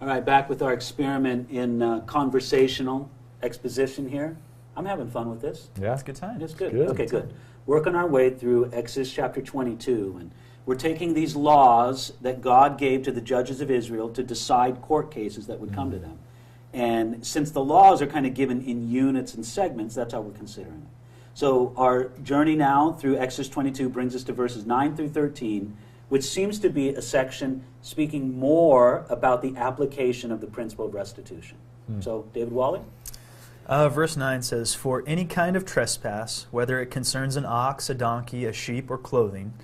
All right, back with our experiment in conversational exposition here. I'm having fun with this. Yeah. It's a good time. It's good. Good. Okay, good. Working our way through Exodus chapter 22, and we're taking these laws that God gave to the judges of Israel to decide court cases that would come to them. And since the laws are kind of given in units and segments, that's how we're considering it. So our journey now through Exodus 22 brings us to verses 9 through 13, which seems to be a section speaking more about the application of the principle of restitution. So, David Wally? Verse 9 says, "For any kind of trespass, whether it concerns an ox, a donkey, a sheep, or clothing,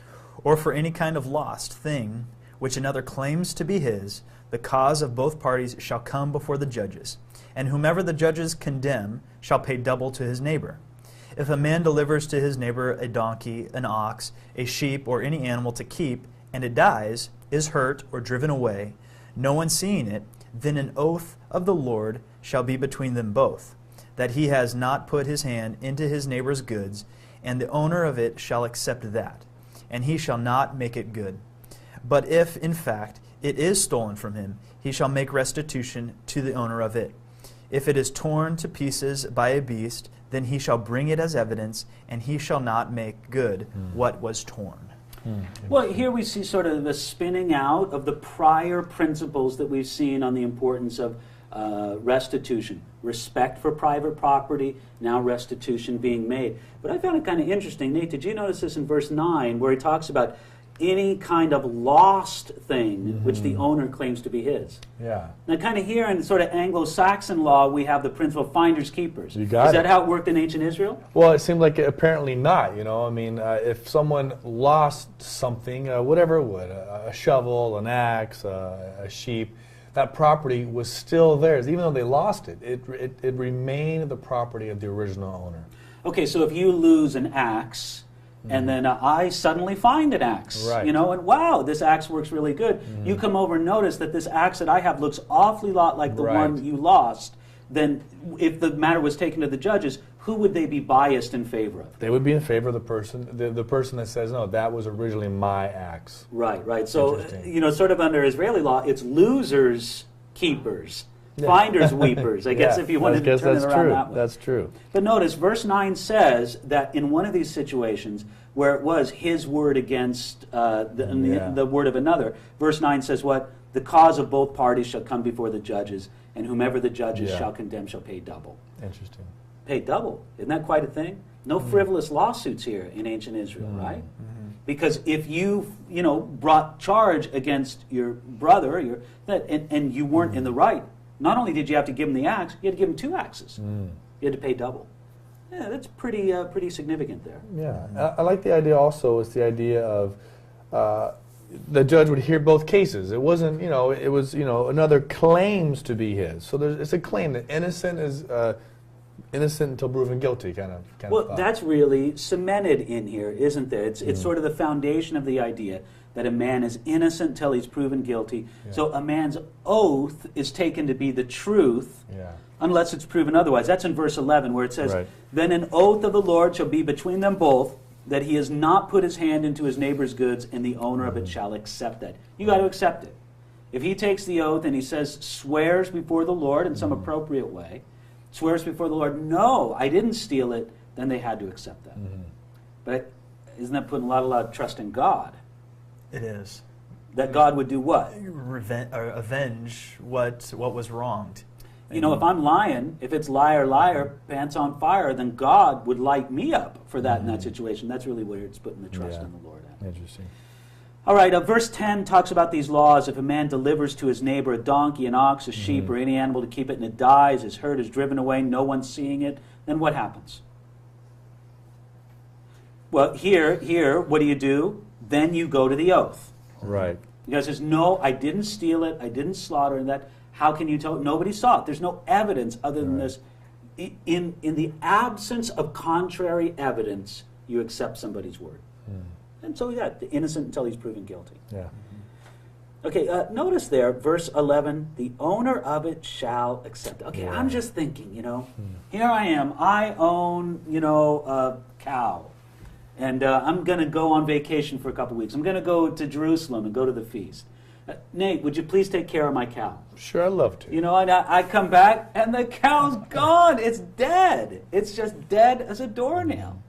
or for any kind of lost thing which another claims to be his, the cause of both parties shall come before the judges, and whomever the judges condemn shall pay double to his neighbor. If a man delivers to his neighbor a donkey, an ox, a sheep, or any animal to keep, and it dies, is hurt, or driven away, no one seeing it, then an oath of the Lord shall be between them both, that he has not put his hand into his neighbor's goods, and the owner of it shall accept that, and he shall not make it good. But if, in fact, it is stolen from him, he shall make restitution to the owner of it. If it is torn to pieces by a beast, then he shall bring it as evidence, and he shall not make good what was torn." Well, here we see sort of the spinning out of the prior principles that we've seen on the importance of restitution. Respect for private property, now restitution being made. But I found it kind of interesting. Nate, did you notice this in verse 9 where he talks about any kind of lost thing which the owner claims to be his? Yeah. Now, kind of here in sort of Anglo-Saxon law, we have the principle of finders keepers. You got Is that it. how it worked in ancient Israel? Well, it seemed like apparently not, you know. I mean, if someone lost something, whatever it would, a shovel, an axe, a sheep, that property was still theirs. Even though they lost it, it remained the property of the original owner. Okay, so if you lose an axe, and then I suddenly find an axe, Right. you know, and wow, this axe works really good. You come over and notice that this axe that I have looks awfully lot like the Right. one you lost. Then if the matter was taken to the judges, who would they be biased in favor of? They would be in favor of the person that says, no, that was originally my axe. Right, right. So, Interesting. you know, sort of under Israeli law, it's losers, keepers, finders, weepers, I guess, Yeah, if you wanted I guess to turn it that's around true. that way. That's true. But notice, verse 9 says that in one of these situations where it was his word against the word of another, verse 9 says what? The cause of both parties shall come before the judges, and whomever the judges shall condemn shall pay double. Interesting. Pay double. Isn't that quite a thing? No frivolous lawsuits here in ancient Israel, right? Because if you brought charge against your brother, and you weren't in the right, not only did you have to give him the axe, you had to give him 2 axes. You had to pay double. Yeah, that's pretty significant there. Yeah, I like the idea also. It's the idea of the judge would hear both cases. It wasn't, it was, another claims to be his. So it's a claim that innocent is innocent until proven guilty, kind of. Well, thought. that's really cemented in here, isn't there? It's sort of the foundation of the idea that a man is innocent till he's proven guilty. Yeah. So a man's oath is taken to be the truth. Yeah. Unless it's proven otherwise. That's in verse 11 where it says, Right. Then an oath of the Lord shall be between them both, that he has not put his hand into his neighbor's goods, and the owner of it shall accept that. You got to accept it. If he takes the oath and he says, swears before the Lord in some appropriate way, swears before the Lord, no, I didn't steal it, then they had to accept that. But isn't that putting a lot of trust in God? It is. That God would do what? Avenge what was wronged. You know, if I'm lying, if it's liar, liar, pants on fire, then God would light me up for that in that situation. That's really where it's putting the trust in the Lord at. Interesting. All right, verse 10 talks about these laws. If a man delivers to his neighbor a donkey, an ox, a sheep, or any animal to keep it, and it dies, is hurt, is driven away, no one's seeing it, then what happens? Well, here, what do? Then you go to the oath. Right. The guy says, no, I didn't steal it, I didn't slaughter that. How can you tell? Nobody saw it. There's no evidence other than this. In the absence of contrary evidence, you accept somebody's word. And so, the innocent until he's proven guilty. Yeah. Okay, notice there, verse 11, the owner of it shall accept it. Okay, I'm just thinking, here I am. I own, a cow. And I'm going to go on vacation for a couple weeks. I'm going to go to Jerusalem and go to the feast. Nate, would you please take care of my cow? Sure, I'd love to. You know, and I come back, and the cow's gone. It's dead. It's just dead as a doornail.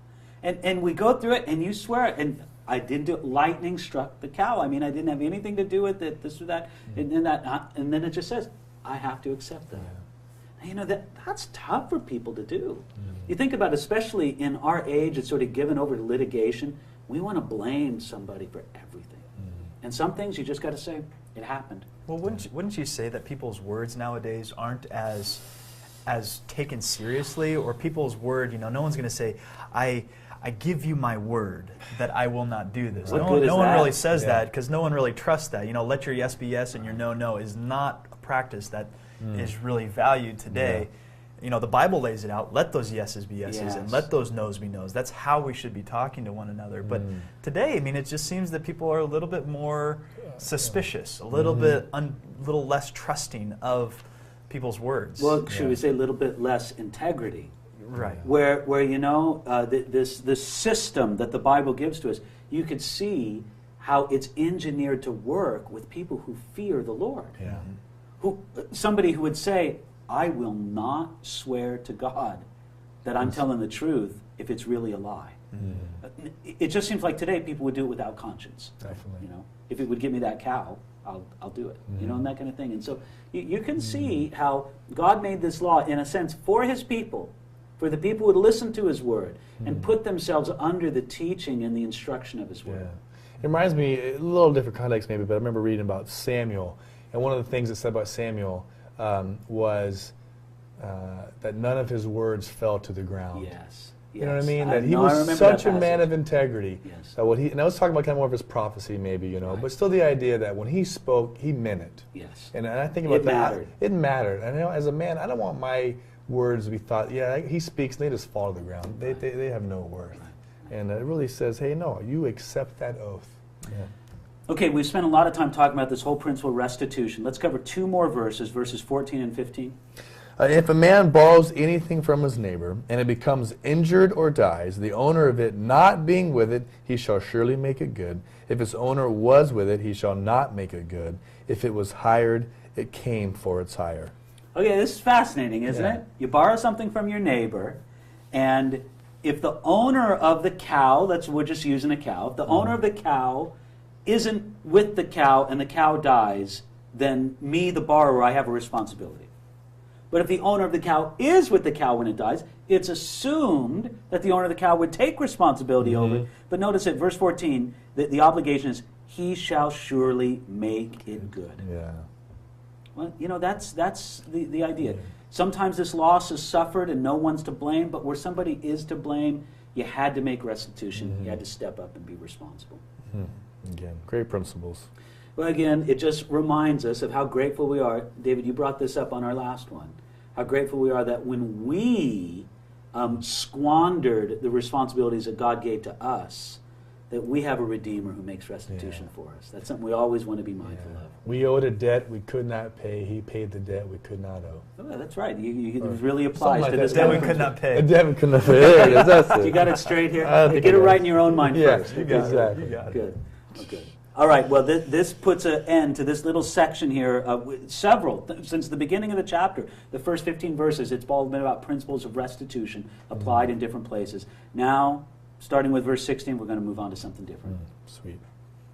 And we go through it, and you swear it. And I didn't do it. Lightning struck the cow. I mean, I didn't have anything to do with it, this or that. And then it just says, I have to accept that. Yeah. You know, that's tough for people to do. You think about it, especially in our age, it's sort of given over to litigation. We want to blame somebody for everything. And some things you just got to say, it happened. Well, wouldn't you say that people's words nowadays aren't as taken seriously, or people's word, you know, no one's going to say, I give you my word that I will not do this. What No good is one that? really says that, because no one really trusts that. You know, let your yes be yes and your no, no is not a practice that is really valued today. You know, the Bible lays it out. Let those yeses be yeses and let those no's be no's. That's how we should be talking to one another. But today, I mean, it just seems that people are a little bit more suspicious, a little bit, little less trusting of people's words. Well, should we say a little bit less integrity? Right. Where you know, this system that the Bible gives to us, you could see how it's engineered to work with people who fear the Lord. Yeah. Somebody who would say, I will not swear to God that I'm telling the truth if it's really a lie. It just seems like today people would do it without conscience. Definitely. You know, if it would give me that cow, I'll do it. You know, and that kind of thing. And so you can see how God made this law in a sense for His people, for the people who would listen to His word and put themselves under the teaching and the instruction of His word. It reminds me, a little different context maybe, but I remember reading about Samuel, and one of the things it said about Samuel was that none of his words fell to the ground. Yes. You know what I mean? I That he was such a man of integrity. Yes. That and I was talking about kind of more of his prophecy maybe, you know, but still the idea that when he spoke, he meant it. Yes. And I think about It that. mattered. It mattered. And you know, as a man, I don't want my words to be thought, he speaks, and they just fall to the ground. They have no worth. And it really says, hey, no, you accept that oath. Yeah. Okay, we've spent a lot of time talking about this whole principle of restitution. Let's cover two more verses, verses 14 and 15. If a man borrows anything from his neighbor, and it becomes injured or dies, the owner of it not being with it, he shall surely make it good. If its owner was with it, he shall not make it good. If it was hired, it came for its hire. Okay, this is fascinating, isn't it? You borrow something from your neighbor, and if the owner of the cow, we're just using a cow, if the owner of the cow isn't with the cow and the cow dies, then me, the borrower, I have a responsibility. But if the owner of the cow is with the cow when it dies, it's assumed that the owner of the cow would take responsibility over it. But notice at verse 14, the obligation is, he shall surely make it good. Yeah. Well, you know, that's the idea. Sometimes this loss is suffered and no one's to blame, but where somebody is to blame, you had to make restitution. You had to step up and be responsible. Again, great principles. Well, again, it just reminds us of how grateful we are. David, you brought this up on our last one. How grateful we are that when we squandered the responsibilities that God gave to us, that we have a Redeemer who makes restitution for us. That's something we always want to be mindful of. We owed a debt we could not pay. He paid the debt we could not owe. Oh, that's right. It really applies like to that. this That kind we of could not principle. A pay. debt we could not pay. There it is. That's it. You got it straight here? I think Get it I right got in your own mind Yeah, first. exactly. You got it. Good. Oh, good. All right. Well, this puts an end to this little section here. Since the beginning of the chapter, the first 15 verses, it's all been about principles of restitution applied in different places. Now, starting with verse 16, we're going to move on to something different. Sweet.